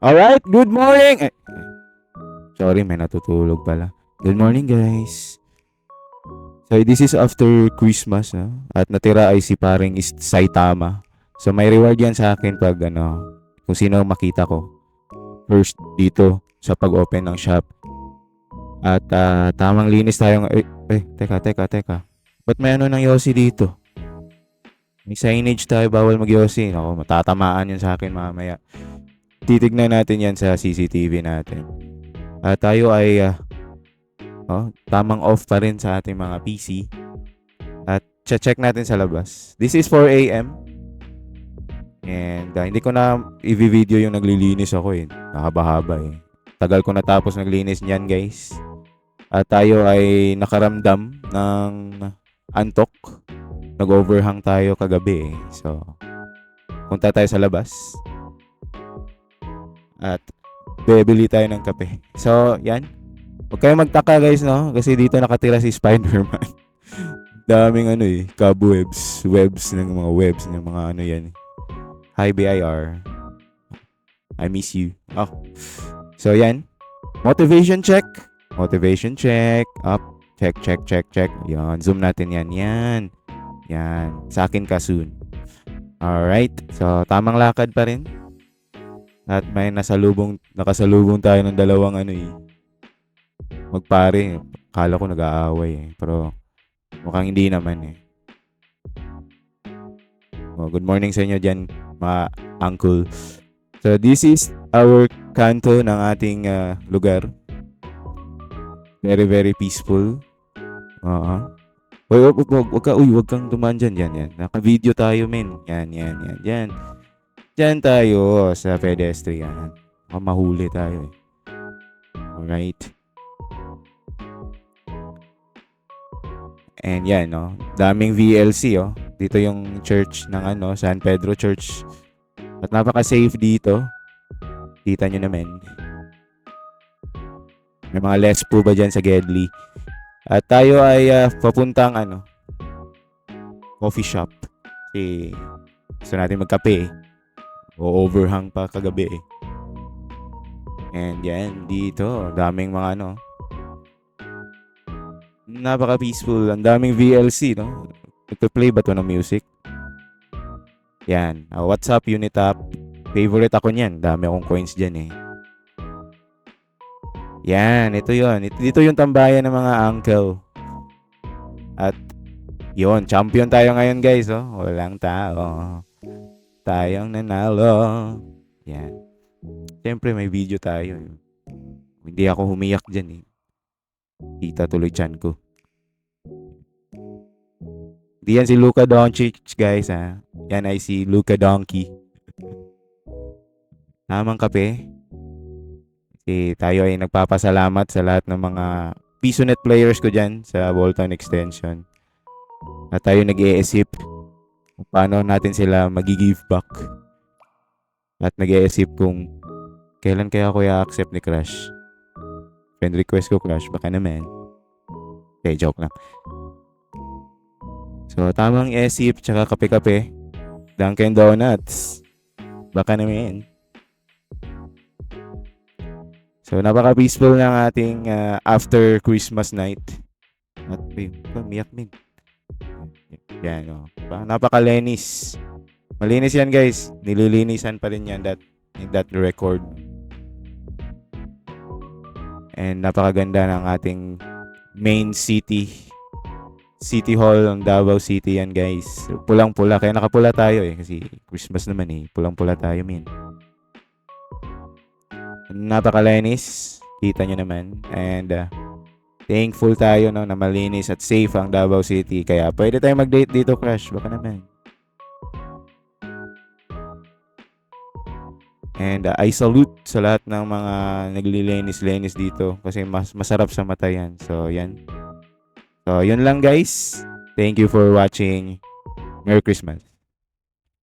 Alright, good morning! Sorry, may natutulog pala. Good morning, guys. So, this is after Christmas, at natira ay si paring Saitama. So, may reward yan sa akin pag kung sino ang makita ko. First dito sa pag-open ng shop. At tamang linis tayo. Teka. Ba't may ng Yossi dito? May signage tayo, bawal mag-Yossi. Ako, matatamaan yun sa akin mamaya. Titignan natin yan sa CCTV natin. Tayo ay tamang off pa rin sa ating mga PC. At check natin sa labas. This is 4 a.m. And hindi ko na i-video yung naglilinis ako eh. Nakabahaba eh. Tagal ko natapos naglinis niyan, guys. At tayo ay nakaramdam ng antok. Nag-overhang tayo kagabi eh. So, punta tayo sa labas. At bebili tayo ng kape. So, yan. Huwag kayong magtaka, guys, no? Kasi dito nakatira si Spider-Man. Daming cobwebs. Webs ng mga yan. Hi, BIR. I miss you. Oh. So, yan. Motivation check. Up. Check. Yan. Zoom natin yan. Yan. Sa akin ka soon. Alright. So, tamang lakad pa rin. At may nakasalubong tayo ng dalawang magpare. Kala ko nag-aaway eh. Pero mukhang hindi naman eh. Good morning sa inyo dyan, mga uncle. So this is our kanto ng ating lugar. Very, very peaceful. Wag kang dumaan dyan. Yan. Naka-video tayo, men. Yan. Diyan tayo sa pedestrian. Mahuli tayo eh. Alright. And yan, no? Daming VLC, oh. Dito yung church ng San Pedro Church. At napaka-safe dito. Kita nyo naman. May mga lespo ba dyan sa Gedli? At tayo ay papuntang coffee shop. Kasi gusto natin magkape eh. O overhang pa kagabi eh. And yan, dito, daming mga napaka-peaceful. Ang daming VLC, no? Nagpe-play ba to ng music? Yan. What's up, Unitap? Favorite ako niyan. Dami akong coins dyan eh. Yan, ito yon. Dito yung tambayan ng mga uncle. At yon, champion tayo ngayon, guys, oh. Walang tao. Tayong nanalo. Yan. Siyempre may video tayo. Hindi ako humiyak dyan eh. Kita tuloy chan ko. Hindi yan si Luka Doncic, guys, ha. Yan ay si Luka Donkey. Tamang kape. Kasi tayo ay nagpapasalamat sa lahat ng mga PisoNet players ko dyan sa Bolton Extension. At tayo nag-iisip kung paano natin sila magi-give back. At nag-iisip kung kailan kaya ako i-accept ni Crush. Friend request ko, Crush, baka naman. Okay, joke lang. So, tamang isip, tsaka kape-kape. Dunkin' Donuts. Baka naman. So, napaka-peaceful ng ating after Christmas night. At, miyak min. Yan, oh. Napaka-linis. Malinis yan, guys. Nililinisan pa rin yan in that record. And napakaganda ng ating main city hall ng Davao City yan, guys. Pulang-pula. Kaya nakapula tayo eh. Kasi Christmas naman eh. Pulang-pula tayo, min. Napakalinis. Kita nyo naman. And thankful tayo na malinis at safe ang Davao City. Kaya pwede tayo mag-date dito, Crush. Baka naman. And I salute sa lahat ng mga naglilinis-linis dito. Kasi masarap sa mata yan. So, yan. So, yun lang, guys. Thank you for watching. Merry Christmas.